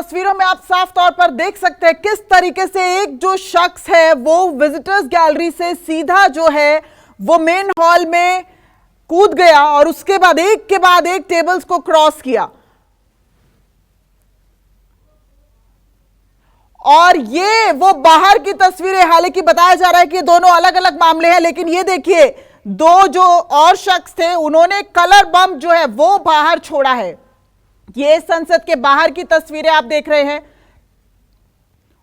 तस्वीरों में आप साफ तौर पर देख सकते हैं किस तरीके से एक जो शख्स है वो विजिटर्स गैलरी से सीधा जो है वो मेन हॉल में कूद गया और उसके बाद एक टेबल्स को क्रॉस किया। और ये वो बाहर की तस्वीरें, हालांकि बताया जा रहा है कि दोनों अलग अलग मामले हैं, लेकिन ये देखिए दो जो और शख्स थे उन्होंने कलर बम जो है वो बाहर छोड़ा है। ये संसद के बाहर की तस्वीरें आप देख रहे हैं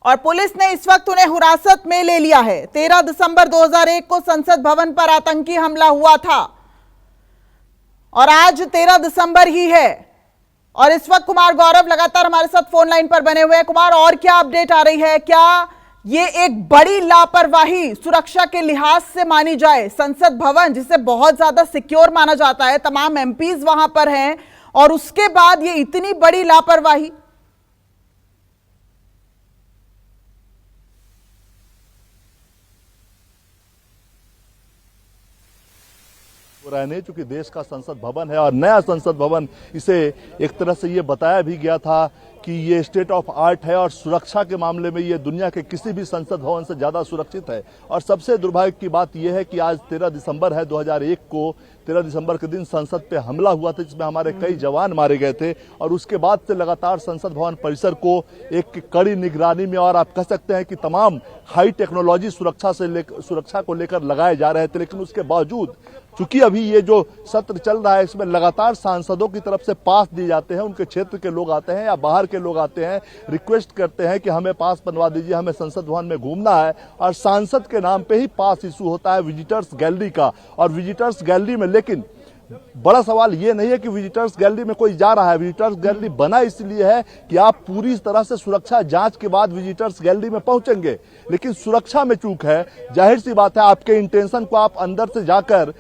और पुलिस ने इस वक्त उन्हें हिरासत में ले लिया है। 13 दिसंबर 2001 को संसद भवन पर आतंकी हमला हुआ था और आज 13 दिसंबर ही है। और इस वक्त कुमार गौरव लगातार हमारे साथ फोन लाइन पर बने हुए हैं। कुमार, और क्या अपडेट आ रही है? क्या ये एक बड़ी लापरवाही सुरक्षा के लिहाज से मानी जाए? संसद भवन जिसे बहुत ज्यादा सिक्योर माना जाता है, तमाम एमपीज वहां पर हैं और उसके बाद ये इतनी बड़ी लापरवाही। नहीं, चूंकि देश का संसद भवन है और नया संसद भवन, इसे एक तरह से ये बताया भी गया था कि ये स्टेट ऑफ आर्ट है और सुरक्षा के मामले में ये दुनिया के किसी भी संसद भवन से ज्यादा सुरक्षित है। और सबसे दुर्भाग्य की बात यह है कि आज 13 दिसंबर है 2001 को, 13 दिसंबर के दिन संसद पे हमला हुआ था जिसमें हमारे कई जवान मारे गए थे और उसके बाद से लगातार संसद भवन परिसर को एक कड़ी निगरानी में और आप कह सकते हैं कि तमाम हाई टेक्नोलॉजी सुरक्षा को लेकर लगाए जा रहे थे। लेकिन उसके बावजूद चूंकि अभी ये जो सत्र चल रहा है इसमें लगातार सांसदों की तरफ से पास दिए जाते हैं, उनके क्षेत्र के लोग आते हैं या बाहर के लोग आते हैं, रिक्वेस्ट करते हैं कि हमें पास बनवा दीजिए, हमें संसद भवन में घूमना है। और सांसद के नाम पे ही पास इशू होता है विजिटर्स गैलरी का। और विजिटर्स गैलरी में लेकिन बड़ा सवाल ये नहीं है कि विजिटर्स गैलरी में कोई जा रहा है। विजिटर्स गैलरी बना इसलिए है कि आप पूरी तरह से सुरक्षा जांच के बाद विजिटर्स गैलरी में पहुंचेंगे, लेकिन सुरक्षा में चूक है। जाहिर सी बात है, आपके इंटेंशन को आप अंदर से जाकर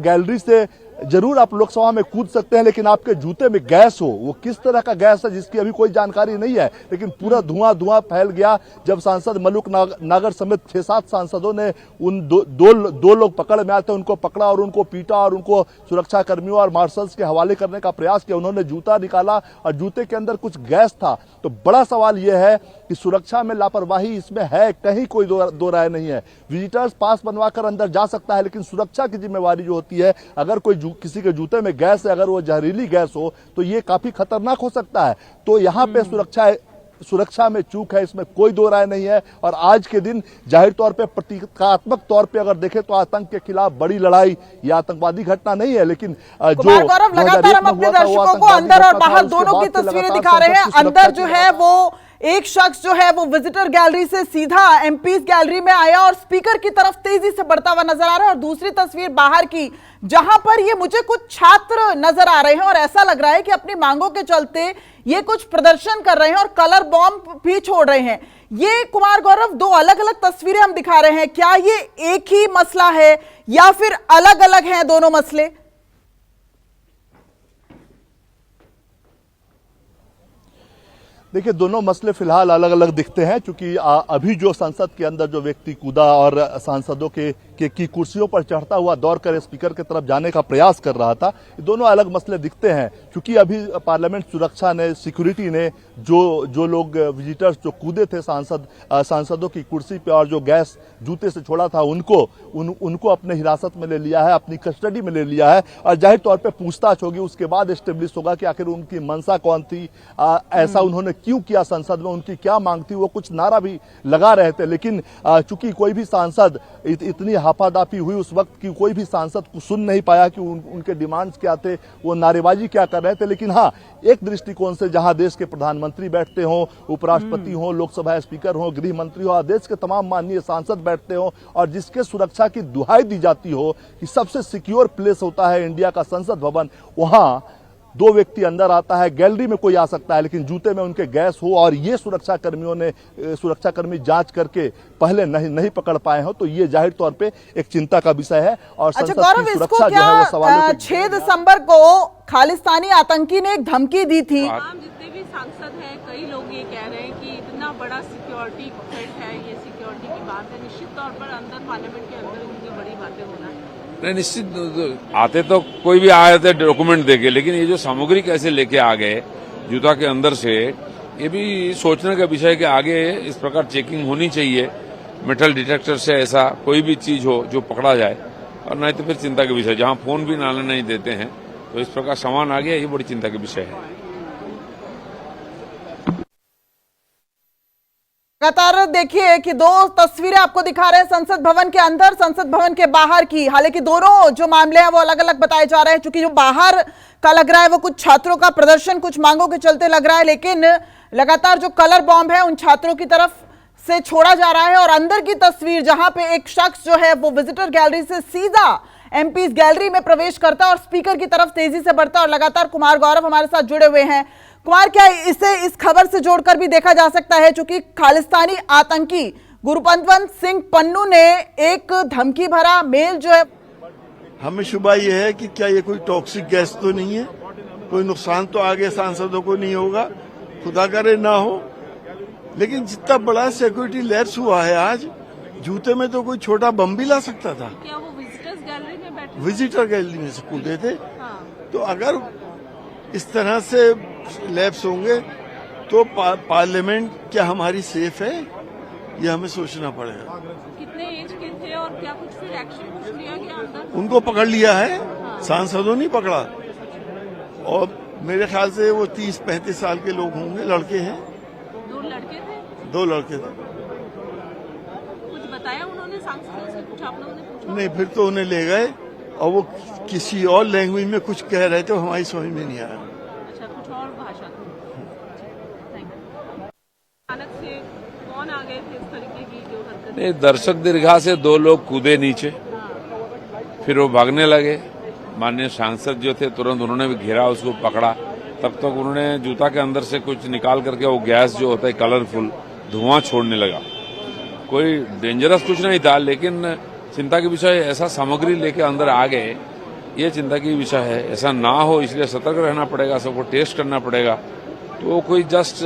गैलरी से जरूर आप लोकसभा में कूद सकते हैं, लेकिन आपके जूते में गैस हो, वो किस तरह का गैस है जिसकी अभी कोई जानकारी नहीं है, लेकिन पूरा धुआं फैल गया जब सांसद मलूक नागर समेत 6-7 सांसदों ने उन दो लोग पकड़ में आए थे, उनको पकड़ा और उनको पीटा और उनको सुरक्षा कर्मियों और मार्शल्स के हवाले करने का प्रयास किया। उन्होंने जूता निकाला और जूते के अंदर कुछ गैस था। तो बड़ा सवाल यह है कि सुरक्षा में लापरवाही इसमें है, कहीं कोई दो राय नहीं है। विजिटर्स पास बनवाकर अंदर जा सकता है, लेकिन सुरक्षा की जिम्मेवारी जो होती है, अगर कोई किसी के जूते में गैस है, अगर वो जहरीली गैस हो तो ये काफी खतरनाक हो सकता है। तो यहाँ पे सुरक्षा में चूक है, इसमें कोई दो राय नहीं है। और आज के दिन जाहिर तौर पे प्रतीकात्मक तौर पे अगर देखें तो आतंक के खिलाफ बड़ी लड़ाई, ये आतंकवादी घटना नहीं है, लेकिन जो लगातार हम अपने दर्शकों को अंदर और बाहर दोनों की तस्वीरें दिखा रहे हैं। अंदर जो है वो एक शख्स जो है वो विजिटर गैलरी से सीधा एमपीज गैलरी में आया और स्पीकर की तरफ तेजी से बढ़ता हुआ नजर आ रहा है। और दूसरी तस्वीर बाहर की, जहां पर ये मुझे कुछ छात्र नजर आ रहे हैं और ऐसा लग रहा है कि अपनी मांगों के चलते ये कुछ प्रदर्शन कर रहे हैं और कलर बॉम्ब भी छोड़ रहे हैं। ये कुमार गौरव, दो अलग अलग तस्वीरें हम दिखा रहे हैं, क्या ये एक ही मसला है या फिर अलग अलग हैं दोनों मसले? देखिए, दोनों मसले फिलहाल अलग अलग दिखते हैं, क्योंकि अभी जो संसद के अंदर जो व्यक्ति कूदा और सांसदों की कुर्सियों पर चढ़ता हुआ दौड़कर स्पीकर की तरफ जाने का प्रयास कर रहा था, ये दोनों अलग मसले दिखते हैं। क्योंकि अभी पार्लियामेंट सुरक्षा ने, सिक्योरिटी ने जो लोग विजिटर्स जो कूदे थे सांसदों की कुर्सी पे और जो गैस जूते से छोड़ा था उनको अपने हिरासत में ले लिया है, अपनी कस्टडी में ले लिया है। और जाहिर तौर पर पूछताछ होगी, उसके बाद एस्टेब्लिश होगा कि आखिर उनकी मंशा कौन थी, ऐसा उन्होंने क्यों किया संसद में, उनकी क्या मांग थी। वो कुछ नारा भी लगा रहे थे, लेकिन चूंकि कोई भी सांसद इतनी हाफादाफी हुई उस वक्त की कोई भी सांसद को सुन नहीं पाया कि उनके डिमांड्स क्या थे, वो नारेबाजी क्या कर रहे थे। लेकिन हाँ, एक दृष्टिकोण से जहां देश के प्रधानमंत्री बैठते हों, उपराष्ट्रपति हों, लोकसभा स्पीकर हों, गृह मंत्री हो, देश के तमाम माननीय सांसद बैठते हों और जिसके सुरक्षा की दुहाई दी जाती हो कि सबसे सिक्योर प्लेस होता है इंडिया का संसद भवन, वहां दो व्यक्ति अंदर आता है, गैलरी में कोई आ सकता है, लेकिन जूते में उनके गैस हो और ये सुरक्षाकर्मी जांच करके पहले नहीं पकड़ पाए हो, तो ये जाहिर तौर पे एक चिंता का विषय है। और अच्छा गौरव, इसको क्या 6 दिसंबर को खालिस्तानी आतंकी ने एक धमकी दी थी? जितने भी सांसद हैं, कई लोग ये कह रहे हैं कि इतना बड़ा सिक्योरिटी थ्रेट है, ये सिक्योरिटी की बात है, निश्चित तौर पर अंदर पार्लियामेंट के अंदर इतनी बड़ी बातें होना है। नहीं, निश्चित आते तो कोई भी आए थे डॉक्यूमेंट देके, लेकिन ये जो सामग्री कैसे लेके आ गए जूता के अंदर से, ये भी सोचने का विषय है कि आगे इस प्रकार चेकिंग होनी चाहिए। मेटल डिटेक्टर से ऐसा कोई भी चीज हो जो पकड़ा जाए, और नहीं तो फिर चिंता के विषय, जहां फोन भी नाले नहीं देते हैं तो इस प्रकार सामान आ गया, ये बड़ी चिंता के विषय है। लगातार देखिए कि दो तस्वीरें आपको दिखा रहे हैं, संसद भवन के अंदर, संसद भवन के बाहर की। हालांकि दोनों जो मामले हैं वो अलग अलग बताए जा रहे हैं, क्योंकि जो बाहर का लग रहा है वो कुछ छात्रों का प्रदर्शन कुछ मांगों के चलते लग रहा है, लेकिन लगातार जो कलर बॉम्ब है उन छात्रों की तरफ से छोड़ा जा रहा है। और अंदर की तस्वीर जहां पे एक शख्स जो है वो विजिटर गैलरी से सीधा एमपीज गैलरी में प्रवेश करता है और स्पीकर की तरफ तेजी से बढ़ता है। और लगातार कुमार गौरव हमारे साथ जुड़े हुए हैं। कुमार, क्या इसे इस खबर से जोड़कर भी देखा जा सकता है, चूंकि खालिस्तानी आतंकी गुरपतवंत सिंह पन्नू ने एक धमकी भरा मेल जो है, हमें शुबा यह है कि क्या ये कोई टॉक्सिक गैस तो नहीं है, कोई नुकसान तो आगे सांसदों को नहीं होगा, खुदा करे ना हो। लेकिन जितना बड़ा सिक्योरिटी लैप्स हुआ है आज, जूते में तो कोई छोटा बम भी ला सकता था। क्या वो विजिटर्स गैलरी में बैठे? विजिटर गैलरी में से कूदे थे। हाँ। तो अगर इस तरह से लैप्स होंगे तो पार्लियामेंट क्या हमारी सेफ है, ये हमें सोचना पड़ेगा। कितने एज के थे और क्या कुछ फिर एक्शन कुछ लिया गया अंदर? उनको पकड़ लिया है, सांसदों नहीं पकड़ा। और मेरे ख्याल से वो 30-35 साल के लोग होंगे, लड़के हैं। दो लड़के थे? 2 लड़के थे। कुछ बताया उन्होंने सांसदों से? कुछ आप लोगों ने पूछा? नहीं, फिर तो उन्हें ले गए और वो किसी और लैंग्वेज में कुछ कह रहे थे, हमारी समझ में नहीं आया। अच्छा, कुछ और भाषा थी। Thank you. अचानक से कौन आ गए थे इस तरीके की जो हरकत? नहीं, दर्शक दीर्घा से 2 लोग कूदे नीचे, फिर वो भागने लगे। माननीय सांसद जो थे तुरंत उन्होंने भी घेरा, उसको पकड़ा। तब तक उन्होंने जूता के अंदर से कुछ निकाल करके वो गैस जो होता है कलरफुल धुआं छोड़ने लगा। कोई डेंजरस कुछ नहीं था, लेकिन चिंता के विषय, ऐसा सामग्री लेके अंदर आ गए, ये चिंता की विषय है। ऐसा ना हो इसलिए सतर्क रहना पड़ेगा, सबको टेस्ट करना पड़ेगा। तो कोई जस्ट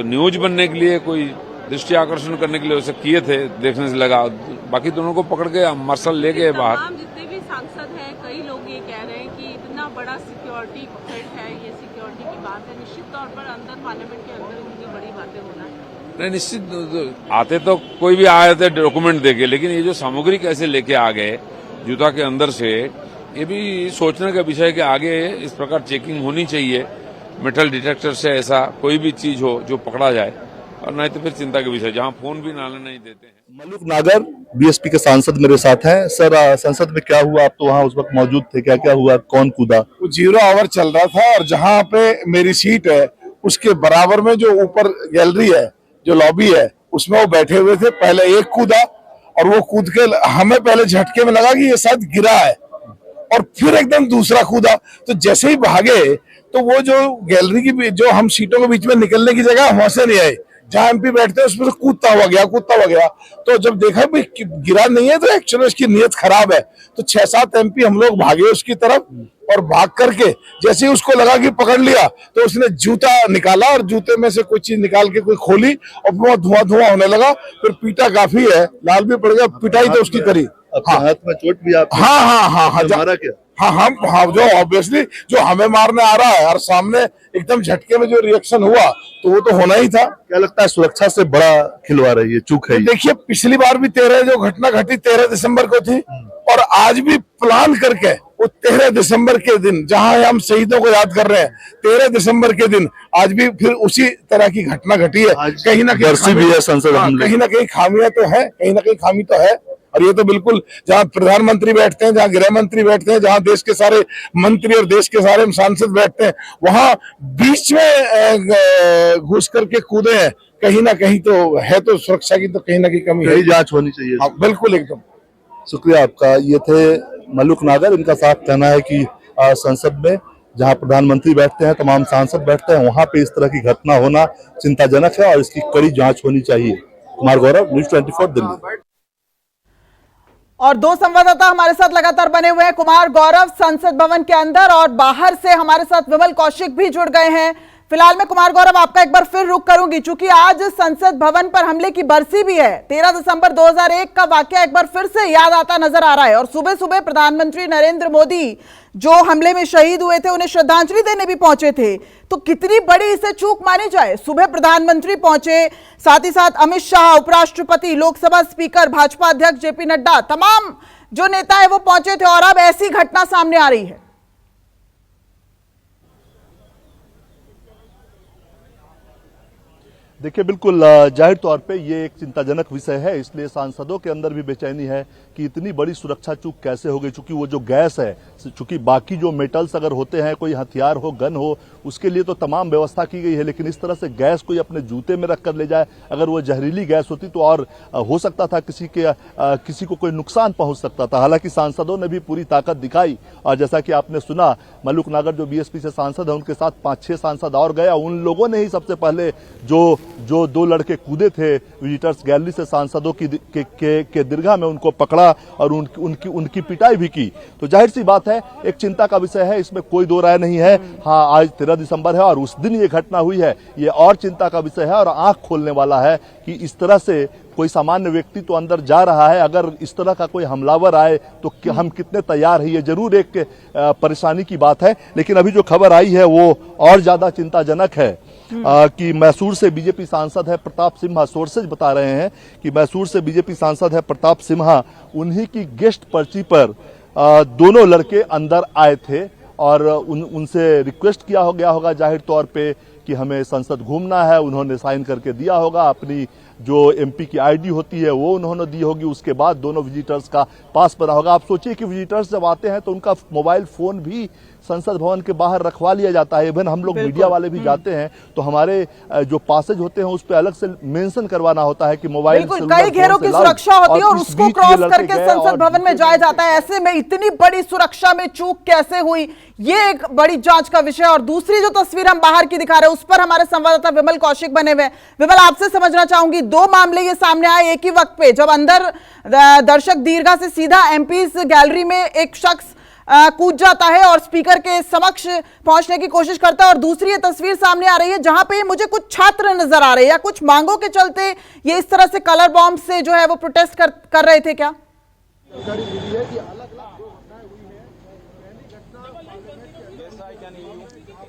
न्यूज बनने के लिए, कोई दृष्टि आकर्षण करने के लिए उसे किए थे, देखने से लगा। बाकी दोनों को पकड़ के मार्शल ले गए बाहर। तमाम जितने भी सांसद हैं, कई लोग ये कह रहे हैं कि इतना बड़ा सिक्योरिटी थ्रेट है, ये सिक्योरिटी की बात है, निश्चित तौर पर अंदर पार्लियामेंट के अंदर इतनी बड़ी बातें होना है। नहीं, निश्चित आते तो कोई भी आए थे डॉक्यूमेंट देके, लेकिन ये जो सामग्री कैसे लेके आ गए जूता के अंदर से, ये भी सोचने का विषय है कि आगे इस प्रकार चेकिंग होनी चाहिए। मेटल डिटेक्टर से ऐसा कोई भी चीज हो जो पकड़ा जाए, और नहीं तो फिर चिंता के विषय, जहां फोन भी नाले नहीं देते हैं। मलुक नागर बीएसपी के सांसद मेरे साथ हैं। सर, संसद में क्या हुआ? आप तो वहाँ उस वक्त मौजूद थे, क्या क्या हुआ, कौन कूदा? 0 आवर चल रहा था और जहां पे मेरी सीट है उसके बराबर में जो ऊपर गैलरी है, जो लॉबी है, उसमें वो बैठे हुए थे। पहले एक कूदा और वो कूद के हमें पहले झटके में लगा कि ये शायद गिरा है, और फिर एकदम दूसरा कूदा। तो जैसे ही भागे तो वो जो गैलरी की जो हम सीटों के बीच में निकलने की जगह वहां से नहीं आए, जहां एमपी बैठते हैं उसमें से कूदता हुआ गया। तो जब देखा भी गिरा नहीं है तो एक्चुअली उसकी नीयत खराब है। तो 6-7 एमपी हम लोग भागे उसकी तरफ, और भाग करके जैसे ही उसको लगा कि पकड़ लिया तो उसने जूता निकाला और जूते में से कोई चीज निकाल के कोई खोली और वो धुआं होने लगा। फिर पीटा काफी है, लाल भी पड़ गया, पिटाई तो उसकी करी। हाँ, हाथ में चोट भी आप? हाँ, मारा क्या? हाँ, जो ऑब्वियसली जो हमें मारने आ रहा है और सामने एकदम झटके में जो रिएक्शन हुआ तो वो तो होना ही था। क्या लगता है सुरक्षा से बड़ा खिलवाड़ है ये, चूक है ये? देखिए, पिछली बार भी 13 जो घटना घटी 13 दिसंबर को थी, और आज भी प्लान करके वो 13 दिसंबर के दिन, जहां हम शहीदों को याद कर रहे हैं, 13 दिसंबर के दिन आज भी फिर उसी तरह की घटना घटी है। कहीं ना कहीं भी है संसद, कहीं ना कहीं खामियां तो है, कहीं ना कहीं खामी तो है। और ये तो बिल्कुल, जहां प्रधानमंत्री बैठते हैं, जहां गृह मंत्री बैठते हैं, जहां देश के सारे मंत्री और देश के सारे सांसद बैठते हैं, वहां बीच में घुस करके कूदे हैं। कहीं ना कहीं तो है, तो सुरक्षा की तो कहीं ना कहीं कमी है। जांच होनी चाहिए। हाँ, बिल्कुल, एकदम। शुक्रिया आपका। ये थे मलुक नागर। इनका साफ कहना है कि संसद में जहां प्रधानमंत्री बैठते हैं, तमाम सांसद बैठते हैं, वहां पे इस तरह की घटना होना चिंताजनक है और इसकी कड़ी जांच होनी चाहिए। कुमार गौरव, न्यूज़ 24 दिल्ली। और 2 संवाददाता हमारे साथ लगातार बने हुए हैं, कुमार गौरव संसद भवन के अंदर, और बाहर से हमारे साथ विमल कौशिक भी जुड़ गए हैं। फिलहाल मैं कुमार गौरव आपका एक बार फिर रुख करूंगी, चूंकि आज संसद भवन पर हमले की बरसी भी है। 13 दिसंबर 2001 का वाकया एक बार फिर से याद आता नजर आ रहा है और सुबह सुबह प्रधानमंत्री नरेंद्र मोदी जो हमले में शहीद हुए थे उन्हें श्रद्धांजलि देने भी पहुंचे थे। तो कितनी बड़ी इसे चूक मानी जाए। सुबह प्रधानमंत्री पहुंचे, साथ ही साथ अमित शाह, उपराष्ट्रपति, लोकसभा स्पीकर, भाजपा अध्यक्ष जेपी नड्डा, तमाम जो नेता है वो पहुंचे थे और अब ऐसी घटना सामने आ रही है। देखिए, बिल्कुल जाहिर तौर पे ये एक चिंताजनक विषय है, इसलिए सांसदों के अंदर भी बेचैनी है कि इतनी बड़ी सुरक्षा चूक कैसे हो गई। चूंकि वो जो गैस है, चूंकि बाकी जो मेटल्स अगर होते हैं, कोई हथियार हो, गन हो, उसके लिए तो तमाम व्यवस्था की गई है, लेकिन इस तरह से गैस कोई अपने जूते में रख कर ले जाए, अगर वो जहरीली गैस होती तो और हो सकता था किसी को कोई नुकसान पहुंच सकता था। हालांकि सांसदों ने भी पूरी ताकत दिखाई और जैसा कि आपने सुना, मलुक नागर जो बीएसपी से सांसद है, उनके साथ 5-6 सांसद और गया। उन लोगों ने ही सबसे पहले जो 2 लड़के कूदे थे विजिटर्स गैलरी से सांसदों के दीर्घा में, उनको पकड़ा और उनकी पिटाई भी की। तो जाहिर सी बात है, एक चिंता का विषय है, इसमें कोई दो राय नहीं है। हाँ, आज 13 दिसंबर है और उस दिन ये घटना हुई है, ये और चिंता का विषय है और आंख खोलने वाला है कि इस तरह से कोई सामान्य व्यक्ति तो अंदर जा रहा है, अगर इस तरह का कोई हमलावर आए तो हम कितने तैयार हैं। ये जरूर एक परेशानी की बात है, लेकिन अभी जो खबर आई है वो और ज्यादा चिंताजनक है कि मैसूर से बीजेपी सांसद है प्रताप सिम्हा, सोर्सेज बता रहे हैं कि मैसूर से बीजेपी सांसद है प्रताप सिम्हा, उन्हीं की गेस्ट पर्ची पर दोनों लड़के अंदर आए थे और उनसे रिक्वेस्ट किया हो गया होगा जाहिर तौर पे कि हमें संसद घूमना है। उन्होंने साइन करके दिया होगा, अपनी जो एमपी की आईडी होती है वो उन्होंने दी होगी। उसके बाद दोनों विजिटर्स का पास बना होगा। आप सोचिए कि विजिटर्स जब आते हैं तो उनका मोबाइल फोन भी संसद भवन के बाहर रखवा लिया जाता है। इवन हम लोग मीडिया वाले भी जाते हैं तो हमारे जो पासेज होते हैं उस पर अलग से मेंशन करवाना होता है कि मोबाइल कई घेरों की सुरक्षा होती है और उसको क्रॉस करके संसद भवन में जाया जाता है। ऐसे में इतनी बड़ी सुरक्षा में चूक कैसे हुई, ये एक बड़ी जांच का विषय। और दूसरी जो तस्वीर हम बाहर की दिखा रहे हैं उस पर हमारे संवाददाता विमल कौशिक बने हुए। विमल, आपसे समझना चाहूंगी, 2 मामले ये सामने आए एक ही वक्त पे, जब अंदर दर्शक दीर्घा से सीधा एमपीज गैलरी में एक शख्स कूद जाता है और स्पीकर के समक्ष पहुंचने की कोशिश करता है, और दूसरी ये तस्वीर सामने आ रही है जहां पे मुझे कुछ छात्र नजर आ रहे हैं या कुछ मांगों के चलते ये इस तरह से कलर बॉम्ब से जो है वो प्रोटेस्ट कर रहे थे क्या?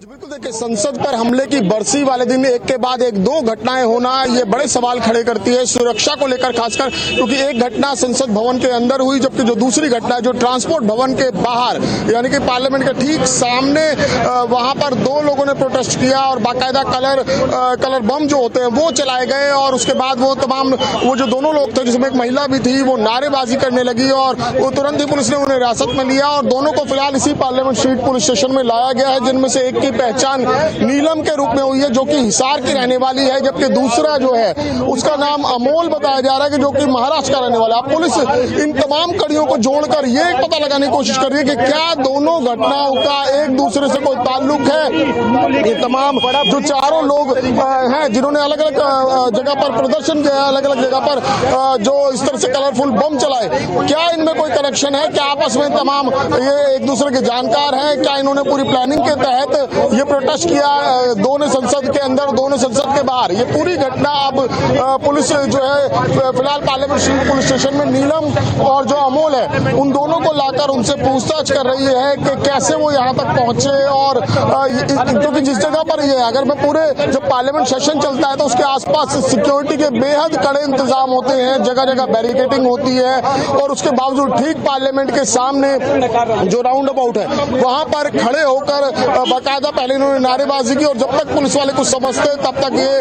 बिल्कुल, देखिए, संसद पर हमले की बरसी वाले दिन एक के बाद एक 2 घटनाएं होना ये बड़े सवाल खड़े करती है सुरक्षा को लेकर, खासकर क्योंकि एक घटना संसद भवन के अंदर हुई, जबकि जो दूसरी घटना है जो ट्रांसपोर्ट भवन के बाहर यानी कि पार्लियामेंट के ठीक सामने, वहां पर 2 लोगों ने प्रोटेस्ट किया और बाकायदा कलर बम जो होते हैं वो चलाए गए। और उसके बाद वो जो दोनों लोग थे, जिसमें एक महिला भी थी, वो नारेबाजी करने लगी और वो तुरंत ही पुलिस ने उन्हें हिरासत में लिया और दोनों को फिलहाल इसी पार्लियामेंट स्ट्रीट पुलिस स्टेशन में लाया गया है, जिनमें से एक की पहचान नीलम के रूप में हुई है जो कि हिसार की रहने वाली है, जबकि दूसरा जो है उसका नाम अमोल बताया जा रहा है कि जो कि महाराष्ट्र का रहने वाला है। पुलिस इन तमाम कड़ियों को जोड़कर ये पता लगाने की कोशिश कर रही है कि क्या दोनों घटनाओं का एक दूसरे से कोई ताल्लुक है। ये तमाम जो चारों लोग हैं जिन्होंने अलग अलग जगह पर प्रदर्शन किया, अलग अलग जगह पर जो इस तरह से कलरफुल बम चलाए, क्या इनमें कोई कनेक्शन है? क्या आपस में तमाम ये एक दूसरे के जानकार हैं? क्या इन्होंने पूरी प्लानिंग के तहत ये प्रोटेस्ट किया, दोनों संसद के अंदर, दोनों संसद के बाहर? ये पूरी घटना अब पुलिस जो है फिलहाल पार्लियामेंट पुलिस स्टेशन में नीलम और जो अमोल है उन दोनों को लाकर उनसे पूछताछ कर रही है कि कैसे वो यहाँ तक पहुंचे। और क्योंकि जिस जगह पर ये, अगर मैं पूरे जब पार्लियामेंट सेशन चलता है तो उसके आसपास सिक्योरिटी के बेहद कड़े इंतजाम होते हैं, जगह जगह बैरिकेडिंग होती है और उसके बावजूद ठीक पार्लियामेंट के सामने जो राउंड अबाउट है वहां पर खड़े होकर बाकायदा पहले इन्होंने नारेबाजी की और जब तक पुलिस वाले कुछ समझते तब तक ये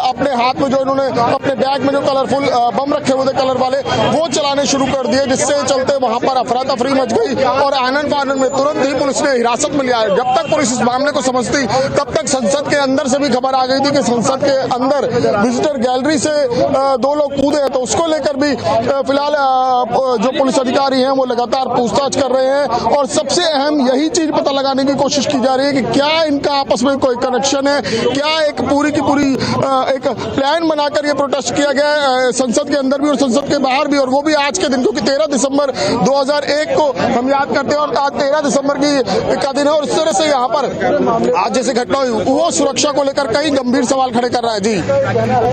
अपने हाथ में जो इन्होंने अपने बैग में जो कलरफुल बम रखे हुए थे कलर वाले वो चलाने शुरू कर दिए, जिससे चलते वहां पर अफरा तफरी मच गई और आनन फानन में तुरंत ही पुलिस ने हिरासत में लिया। जब तक पुलिस इस मामले को समझती तब तक संसद के अंदर से भी खबर आ गई थी कि संसद के अंदर विजिटर गैलरी से 2 लोग कूदे, तो उसको लेकर भी फिलहाल जो पुलिस अधिकारी हैं वो लगातार पूछताछ कर रहे हैं और सबसे अहम यही चीज पता लगाने की कोशिश की जा रही है कि क्या क्या इनका आपस में कोई कनेक्शन है, क्या एक पूरी की पूरी एक प्लान बनाकर ये प्रोटेस्ट किया गया है संसद के अंदर भी और संसद के बाहर भी, और वो भी आज के दिन, क्योंकि 13 दिसंबर 2001 को हम याद करते हैं और आज 13 दिसंबर का दिन है। और इस तरह से यहाँ पर आज जैसे घटना हुई वो सुरक्षा को लेकर कई गंभीर सवाल खड़े कर रहा है। जी